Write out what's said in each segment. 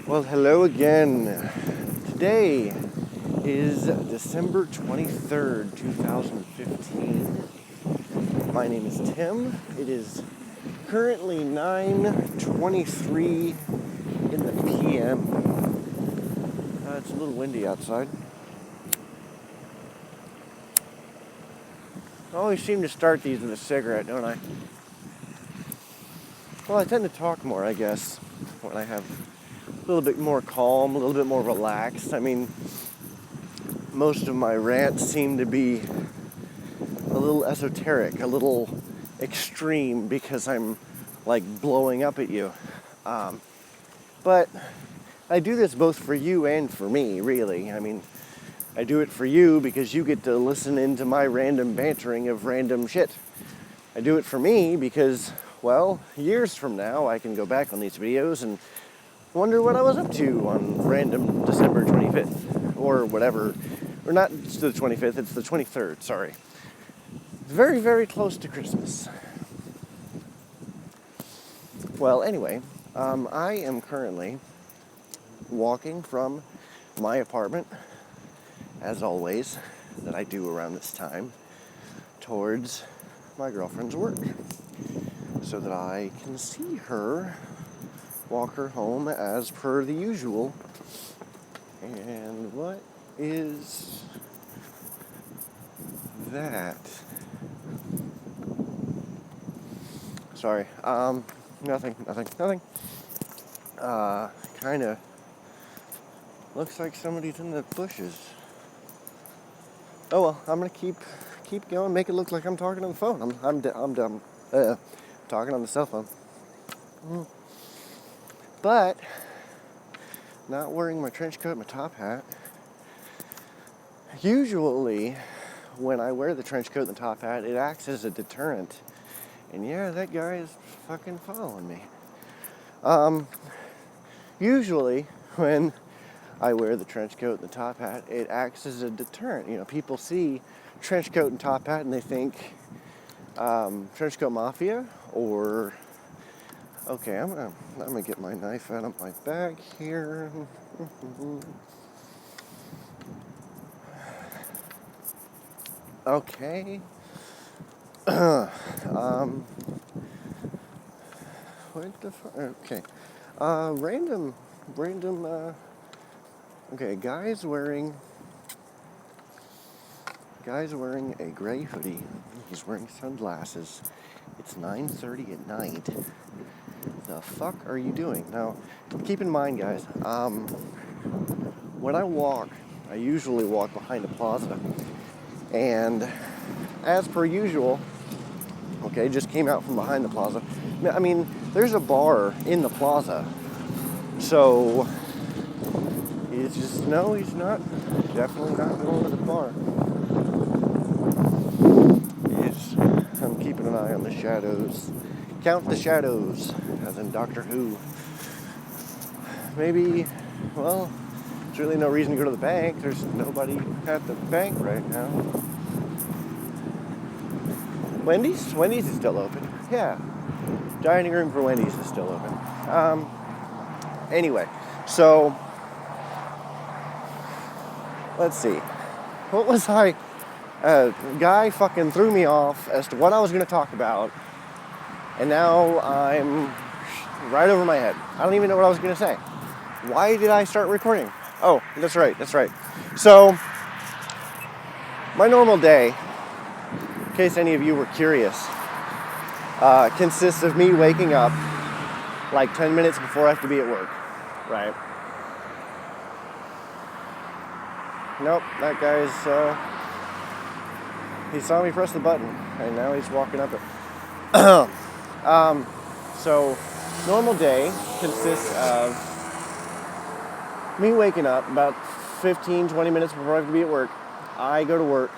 Well, hello again. Today is December 23rd, 2015. My name is Tim. It is currently 9:23 in the PM. It's a little windy outside. I always seem to start these with a cigarette, don't I? Well, I tend to talk more, I guess, when I have a little bit more calm, a little bit more relaxed. I mean, most of my rants seem to be a little esoteric, a little extreme because I'm like blowing up at you. But I do this both for you and for me, really. I mean, I do it for you because you get to listen into my random bantering of random shit. I do it for me because, well, years from now I can go back on these videos and wonder what I was up to on random December 25th or whatever. Or not the 25th, it's the 23rd, sorry. Very, very close to Christmas. Well, anyway, I am currently walking from my apartment, as always, that I do around this time, towards my girlfriend's work, so that I can see her, walk her home as per the usual. And what is that? Sorry, nothing. Kinda looks like somebody's in the bushes. Oh well, I'm gonna keep going, make it look like I'm talking on the phone. I'm dumb. Talking on the cell phone. But not wearing my trench coat, my top hat. Usually, when I wear the trench coat and the top hat, it acts as a deterrent. And yeah, that guy is fucking following me. Usually, when I wear the trench coat and the top hat, it acts as a deterrent. You know, people see trench coat and top hat and they think trench coat mafia or... Okay, I'm gonna get my knife out of my bag here. Okay. What the fuck? Okay. Random, okay, guy's wearing a gray hoodie. He's wearing sunglasses. It's 9:30 at night. The fuck are you doing? Now, keep in mind, guys, when I walk, I usually walk behind a plaza. And as per usual, okay, just came out from behind the plaza. I mean, there's a bar in the plaza. So, he's not, definitely not going to the bar. I'm keeping an eye on the shadows. Count the shadows, as in Doctor Who. Maybe, well, there's really no reason to go to the bank. There's nobody at the bank right now. Wendy's is still open. Yeah. Dining room for Wendy's is still open. Anyway, so let's see. What was I? Guy fucking threw me off as to what I was going to talk about, and now I'm right over my head. I don't even know what I was going to say. Why did I start recording? Oh, that's right. So, my normal day, in case any of you were curious, consists of me waking up like 10 minutes before I have to be at work, right? Nope, that guy's, he saw me press the button, and now he's walking up it. So, normal day consists of me waking up about 15, 20 minutes before I have to be at work. I go to work,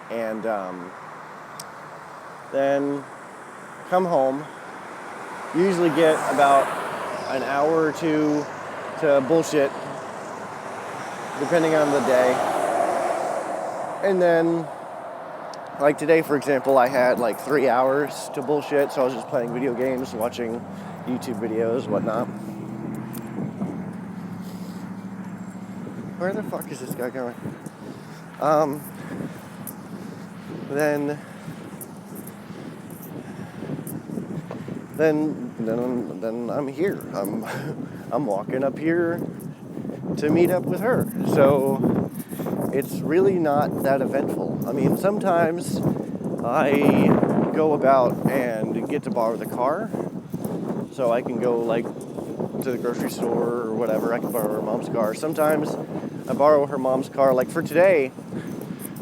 and then come home, usually get about an hour or two to bullshit, depending on the day. And then, like today, for example, I had like 3 hours to bullshit, so I was just playing video games, watching YouTube videos, whatnot. where the fuck is this guy going? Then I'm here. I'm walking up here to meet up with her. So it's really not that eventful. I mean, sometimes I go about and get to borrow the car, so I can go like to the grocery store or whatever. I can borrow her mom's car. Sometimes I borrow her mom's car. Like for today,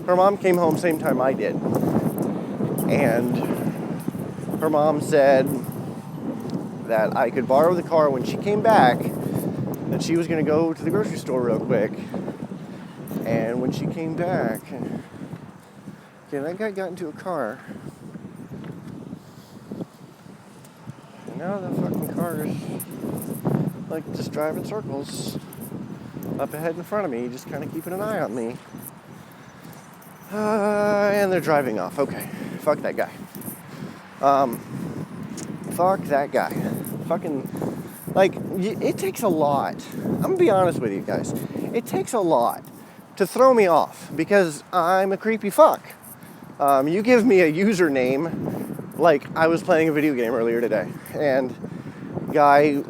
her mom came home same time I did, and her mom said that I could borrow the car when she came back, that she was going to go to the grocery store real quick. And when she came back, that guy got into a car. And now the fucking car is like just driving circles up ahead in front of me, just kind of keeping an eye on me. And they're driving off. Okay, fuck that guy. Fuck that guy. Fucking, like, it takes a lot. I'm gonna be honest with you guys. It takes a lot to throw me off because I'm a creepy fuck. You give me a username, like I was playing a video game earlier today, and guy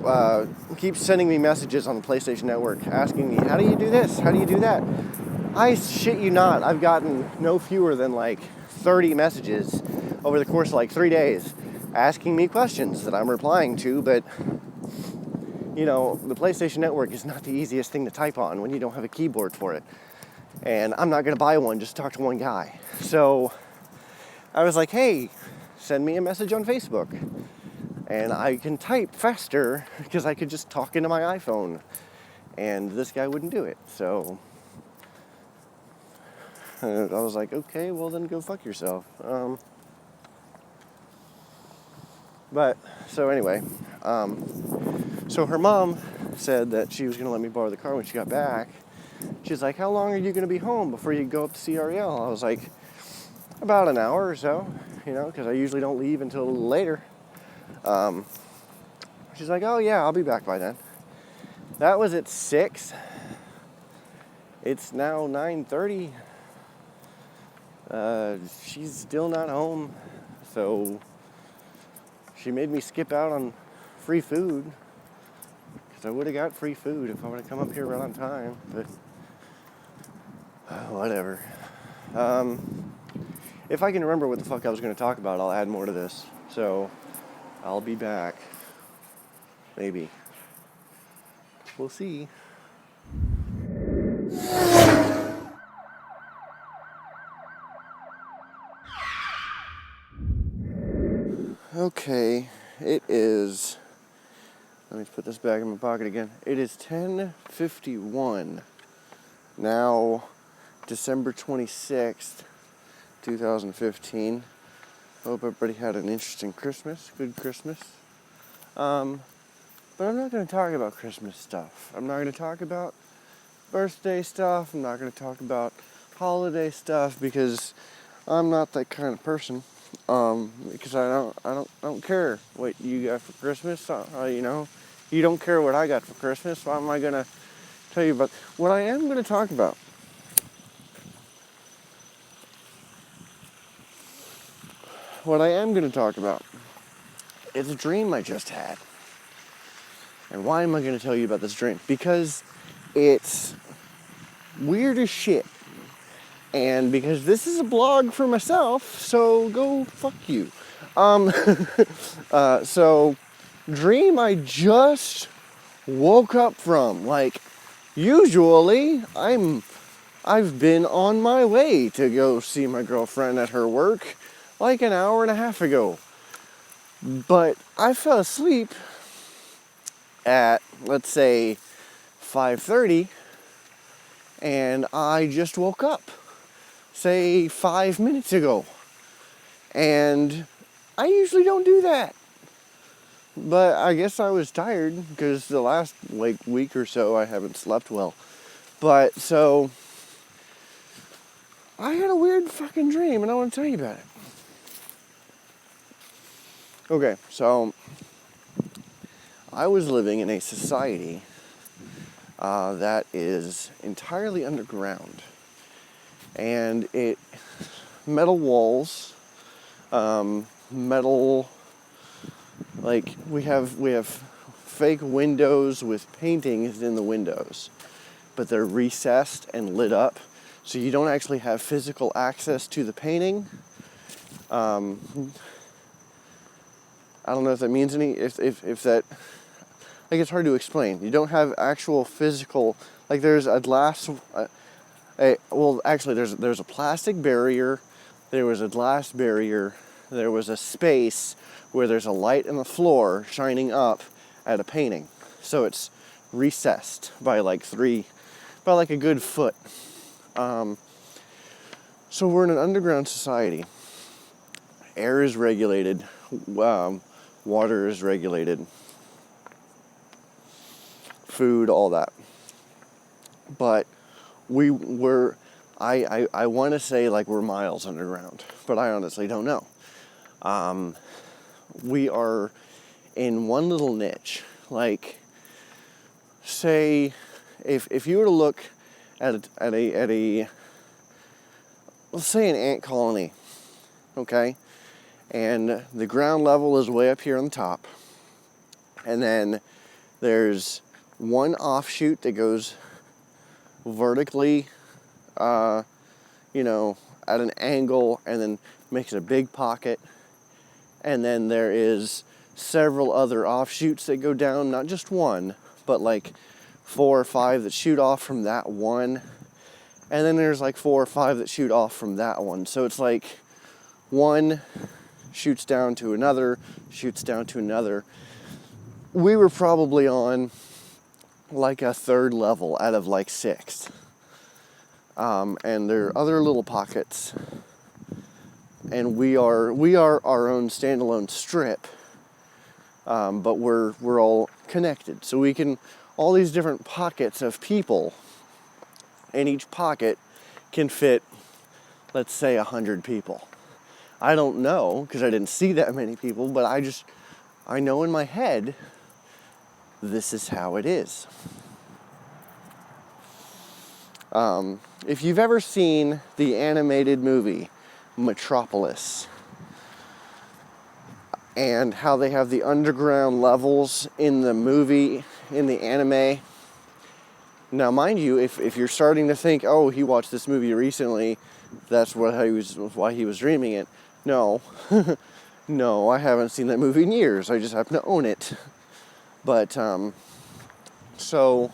keeps sending me messages on the PlayStation Network asking me, how do you do this? How do you do that? I shit you not, I've gotten no fewer than like 30 messages over the course of like 3 days asking me questions that I'm replying to, but you know, the PlayStation Network is not the easiest thing to type on when you don't have a keyboard for it. And I'm not going to buy one just to talk to one guy. So I was like, hey, send me a message on Facebook. And I can type faster because I could just talk into my iPhone. And this guy wouldn't do it. So I was like, okay, well then go fuck yourself. But, so anyway, so her mom said that she was going to let me borrow the car when she got back. She's like, how long are you going to be home before you go up to see Ariel? I was like, about an hour or so, you know, because I usually don't leave until a little later. She's like, oh yeah, I'll be back by then. That was at 6. It's now 9:30. She's still not home, so she made me skip out on free food, because I would have got free food if I would have come up here right on time, but whatever. If I can remember what the fuck I was going to talk about, I'll add more to this, so I'll be back. Maybe. We'll see. Okay, it is, let me put this back in my pocket again. It is 10:51. Now, December 26th, 2015. Hope everybody had an interesting Christmas, good Christmas. But I'm not going to talk about Christmas stuff. I'm not going to talk about birthday stuff. I'm not going to talk about holiday stuff because I'm not that kind of person. Because I don't care what you got for Christmas. You know, you don't care what I got for Christmas. Why am I gonna tell you about what I am gonna talk about? What I am gonna talk about is a dream I just had. And why am I gonna tell you about this dream? Because it's weird as shit. And because this is a blog for myself, so go fuck you. So dream I just woke up from. Like, usually I've been on my way to go see my girlfriend at her work like an hour and a half ago. But I fell asleep at, let's say, 5:30, and I just woke up, say 5 minutes ago. And I usually don't do that. But I guess I was tired because the last week or so I haven't slept well. But so I had a weird fucking dream and I want to tell you about it. Okay, so I was living in a society that is entirely underground. And metal walls, metal, like we have fake windows with paintings in the windows, but they're recessed and lit up, so you don't actually have physical access to the painting. I don't know if that means if that, like, it's hard to explain. You don't have actual physical, like there's a glass, there's a plastic barrier, there was a glass barrier, there was a space where there's a light in the floor shining up at a painting. So it's recessed by like a good foot. So we're in an underground society. Air is regulated, water is regulated, food, all that. But I want to say like we're miles underground, but I honestly don't know. We are in one little niche. Like, say, if you were to look at a let's say an ant colony, okay, and the ground level is way up here on the top, and then there's one offshoot that goes vertically, at an angle, and then makes a big pocket, and then there is several other offshoots that go down, not just one, but like 4 or 5 that shoot off from that one, and then there's like 4 or 5 that shoot off from that one. So it's like one shoots down to another, shoots down to another. We were probably on like a 3rd level out of like 6. And there are other little pockets, and we are our own standalone strip, but we're all connected. So we can, all these different pockets of people, and each pocket can fit, let's say, 100 people. I don't know, because I didn't see that many people, but I know in my head, this is how it is. If you've ever seen the animated movie Metropolis, and how they have the underground levels in the movie, in the anime. Now, mind you, if you're starting to think, oh, he watched this movie recently, that's why he was dreaming it. No, no, I haven't seen that movie in years. I just happen to own it. But so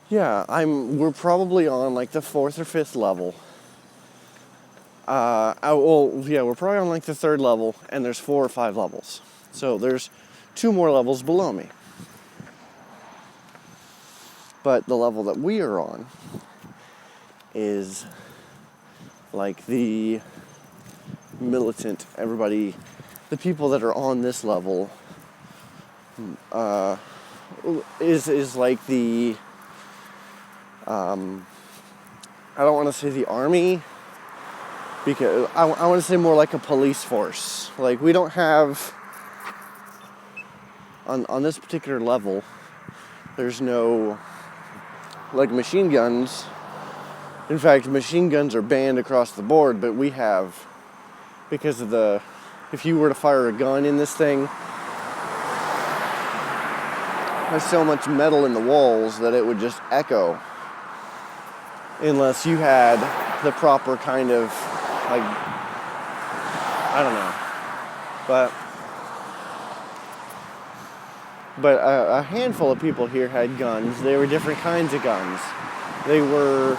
yeah, we're probably on like the 4th or 5th level. We're probably on like the 3rd level, and there's 4 or 5 levels. So there's 2 more levels below me. But the level that we are on is like the militant, everybody, the people that are on this level is like the, I don't want to say the army, because I want to say more like a police force. Like, we don't have, on this particular level, there's no, like, machine guns. In fact, machine guns are banned across the board, but we have, because of if you were to fire a gun in this thing, there's so much metal in the walls that it would just echo, unless you had the proper kind of, like, I don't know, but a handful of people here had guns. They were different kinds of guns. They were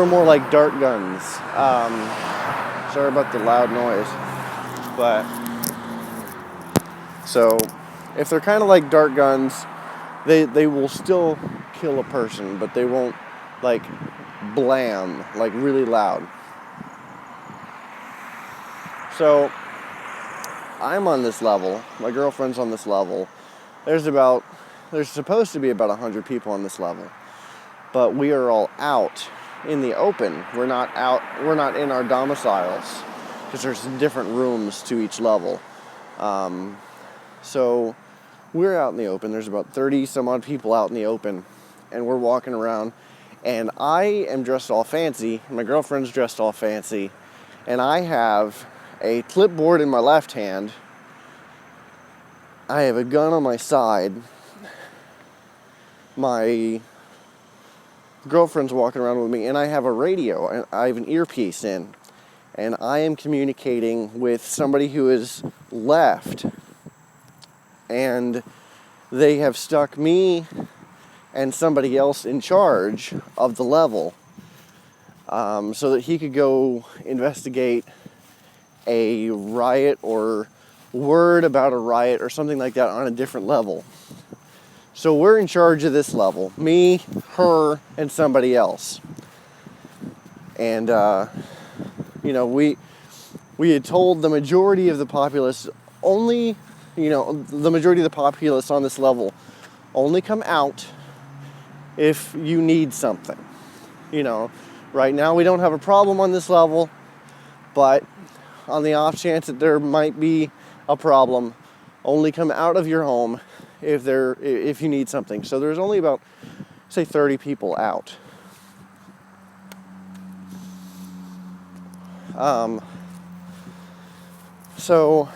more like dart guns. Sorry about the loud noise, but so if they're kind of like dart guns, they will still kill a person, but they won't like blam, like really loud. So I'm on this level, my girlfriend's on this level. There's supposed to be about 100 people on this level, but we are all out in the open. We're not in our domiciles, because there's different rooms to each level. So we're out in the open. There's about 30 some odd people out in the open, and we're walking around, and I am dressed all fancy. My girlfriend's dressed all fancy, and I have a clipboard in my left hand. I have a gun on my side. My girlfriend's walking around with me, and I have a radio, and I have an earpiece in, and I am communicating with somebody who is left, and they have stuck me and somebody else in charge of the level, so that he could go investigate a riot or word about a riot or something like that on a different level. So we're in charge of this level, me, her, and somebody else. And we had told the majority of the populace only, the majority of the populace on this level only come out if you need something. Right now we don't have a problem on this level, but on the off chance that there might be a problem, only come out of your home if you need something. So there's only about, say, 30 people out. So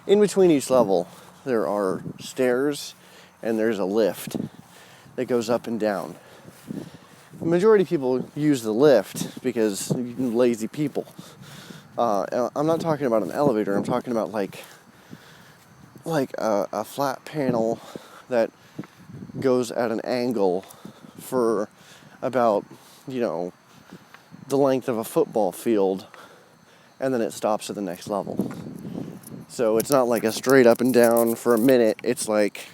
in between each level, there are stairs and there's a lift that goes up and down. The majority of people use the lift because lazy people. I'm not talking about an elevator. I'm talking about like a flat panel that goes at an angle for about, the length of a football field, and then it stops at the next level. So it's not like a straight up and down for a minute. It's like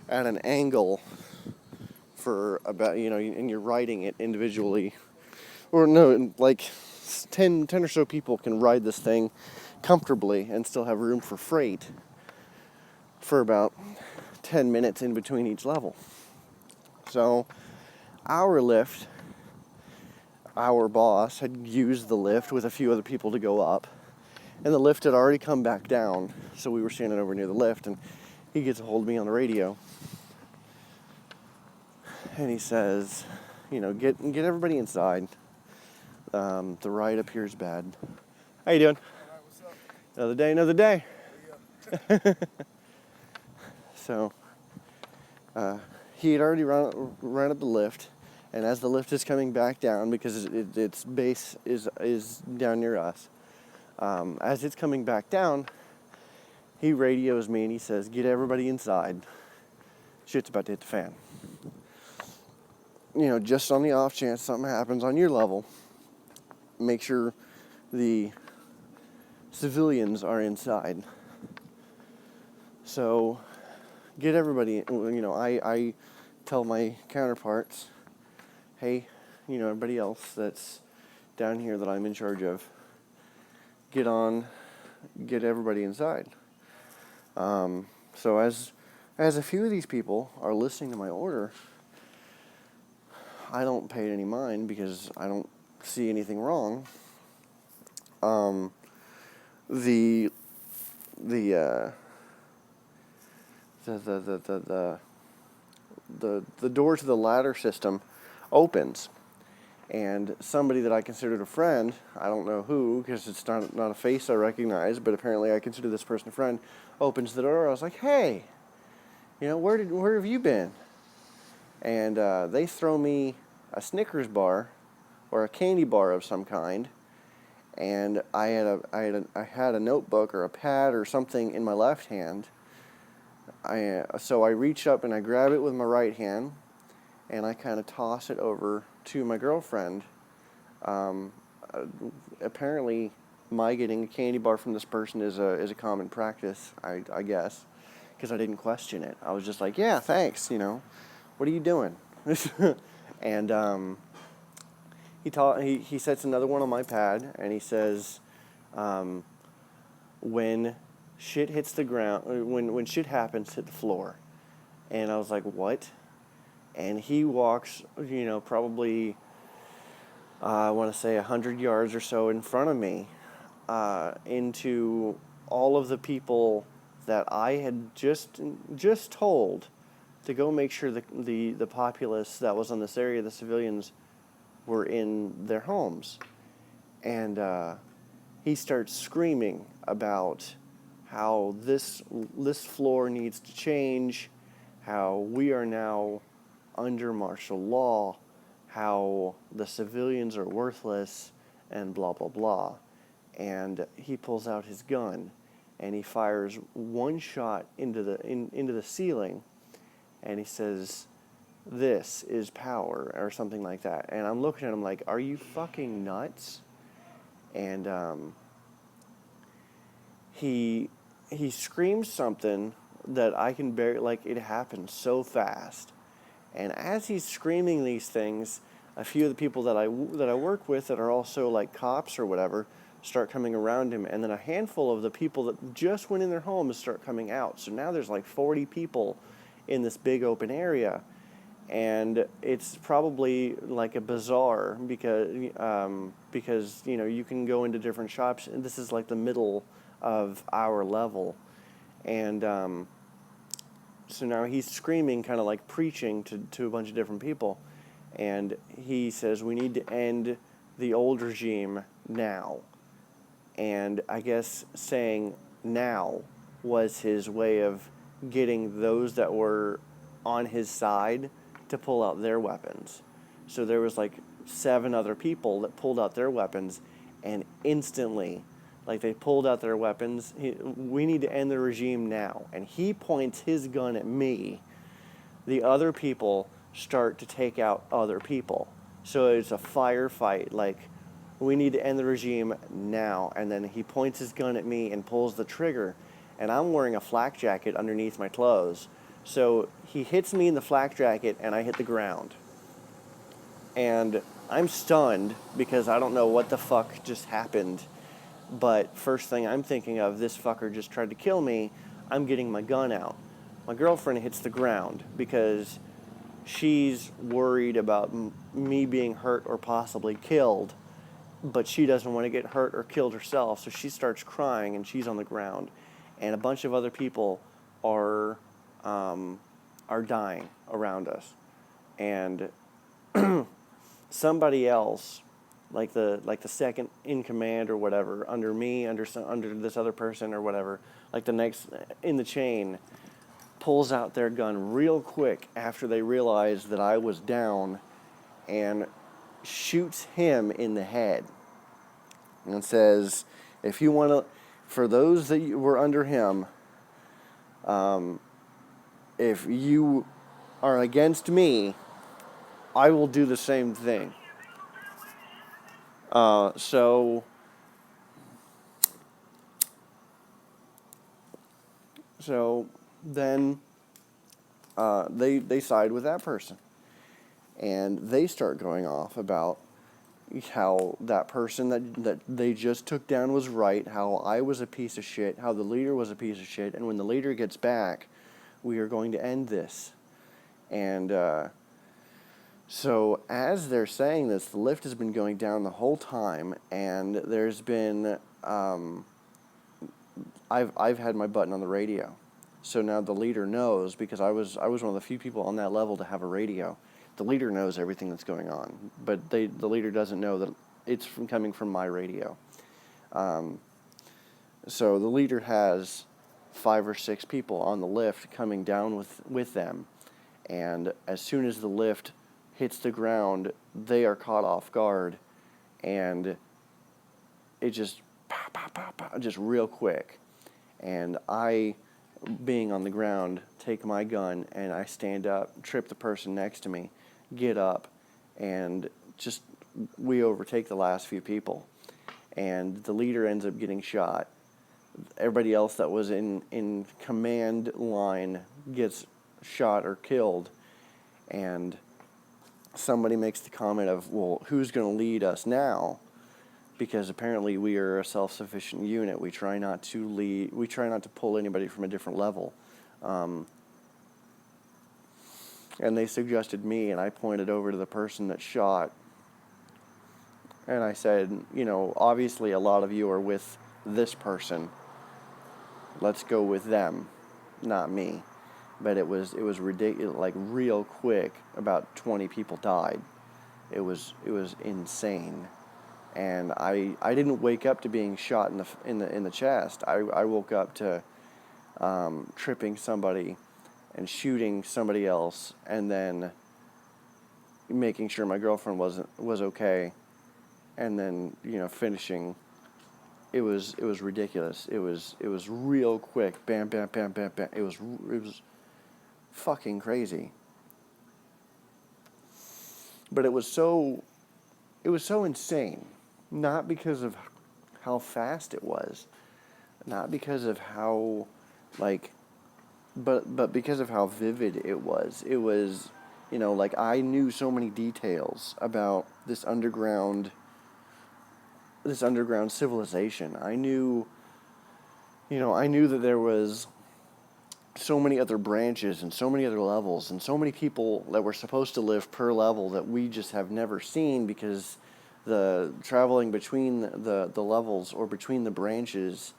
at an angle for about, and you're riding it individually. Or no, like 10 or so people can ride this thing comfortably and still have room for freight for about 10 minutes in between each level. So our boss had used the lift with a few other people to go up, and the lift had already come back down, so we were standing over near the lift, and he gets a hold of me on the radio, and he says, get everybody inside. The ride up here is bad. How you doing? All right, what's up? Another day. Yeah. So he had already run up the lift, and as the lift is coming back down, because its base is down near us, as it's coming back down, he radios me and he says, "Get everybody inside. Shit's about to hit the fan." Just on the off chance something happens on your level, make sure the civilians are inside. So, get everybody, I tell my counterparts, hey, everybody else that's down here that I'm in charge of, get everybody inside. So as a few of these people are listening to my order, I don't pay it any mind because I don't see anything wrong. The door to the ladder system opens, and somebody that I considered a friend, I don't know who, because it's not a face I recognize, but apparently I consider this person a friend, opens the door. I was like, hey, where have you been? And they throw me a Snickers bar or a candy bar of some kind, and I had a notebook or a pad or something in my left hand. So I reach up and I grab it with my right hand, and I kind of toss it over to my girlfriend. Apparently, my getting a candy bar from this person is a common practice, I guess, because I didn't question it. I was just like, yeah, thanks. What are you doing? And he sets another one on my pad, and he says, when shit hits the ground, when shit happens, hit the floor. And I was like, what? And he walks, probably, I want to say 100 yards or so in front of me, into all of the people that I had just told to go make sure the populace that was on this area, the civilians, were in their homes. And he starts screaming about how this floor needs to change, how we are now under martial law, how the civilians are worthless, and blah, blah, blah. And he pulls out his gun, and he fires one shot into the ceiling, and he says, "This is power," or something like that. And I'm looking at him like, "Are you fucking nuts?" And he screams something that I can barely, like, it happens so fast. And as he's screaming these things, a few of the people that I work with that are also like cops or whatever start coming around him, and then a handful of the people that just went in their homes start coming out. So now there's like 40 people in this big open area, and it's probably like a bazaar because you can go into different shops, and this is like the middle of our level, and so now he's screaming, kind of like preaching to a bunch of different people, and he says, "We need to end the old regime now." And I guess saying now was his way of getting those that were on his side to pull out their weapons. So there was like 7 other people that pulled out their weapons, and instantly, like, they pulled out their weapons. "We need to end the regime now." And he points his gun at me. The other people start to take out other people. So it's a firefight, like, "We need to end the regime now." And then he points his gun at me and pulls the trigger. And I'm wearing a flak jacket underneath my clothes. So he hits me in the flak jacket, and I hit the ground. And I'm stunned because I don't know what the fuck just happened. But first thing I'm thinking of, this fucker just tried to kill me. I'm getting my gun out. My girlfriend hits the ground because she's worried about me being hurt or possibly killed, but she doesn't want to get hurt or killed herself, so she starts crying and she's on the ground. And a bunch of other people are dying around us. And somebody else, like the second in command or whatever, under me, under this other person or whatever, like the next in the chain, pulls out their gun real quick after they realize that I was down, and shoots him in the head, and says, "If you want to, for those that were under him, if you are against me, I will do the same thing." So then they side with that person, and they start going off about how that person that they just took down was right, how I was a piece of shit, how the leader was a piece of shit, and when the leader gets back, we are going to end this. And so as they're saying this, the lift has been going down the whole time, and there's been I've had my button on the radio, so now the leader knows, because I was one of the few people on that level to have a radio. The leader knows everything that's going on, but the leader doesn't know that it's coming from my radio. So the leader has 5 or 6 people on the lift coming down with them, and as soon as the lift hits the ground, they are caught off guard, and it just pow, pow, pow, pow, just real quick. And I, being on the ground, take my gun and I stand up, trip the person next to me, get up, and just we overtake the last few people. And the leader ends up getting shot. Everybody else that was in command line gets shot or killed. And somebody makes the comment of, "Well, who's going to lead us now?" Because apparently we are a self-sufficient unit. We try not to lead. We try not to pull anybody from a different level. And they suggested me, and I pointed over to the person that shot. And I said, obviously a lot of you are with this person. let's go with them, not me. But it was ridiculous. Like real quick, about 20 people died. It was insane, and I didn't wake up to being shot in the chest. I woke up to tripping somebody and shooting somebody else, and then making sure my girlfriend was okay, and then finishing. It was ridiculous. It was real quick. Bam, bam, bam, bam, bam. It was fucking crazy. But it was so insane, not because of how fast it was, not because of how like, but because of how vivid it was. It was, like I knew so many details about this underground civilization. I knew that there was so many other branches and so many other levels and so many people that were supposed to live per level that we just have never seen, because the traveling between the levels, or between the branches,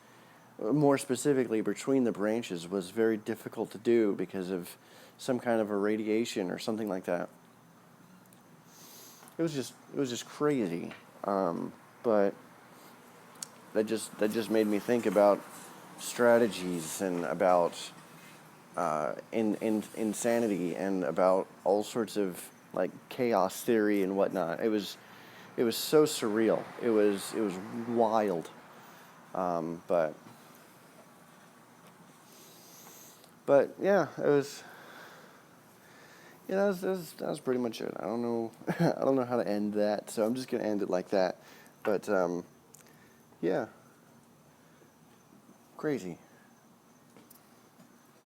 more specifically between the branches, was very difficult to do because of some kind of irradiation or something like that. It was just crazy. But that just made me think about strategies, and about insanity, and about all sorts of like chaos theory and whatnot. It was so surreal. It was wild. But yeah, it was. Yeah, that was pretty much it. I don't know I don't know how to end that, so I'm just gonna end it like that. But yeah, crazy.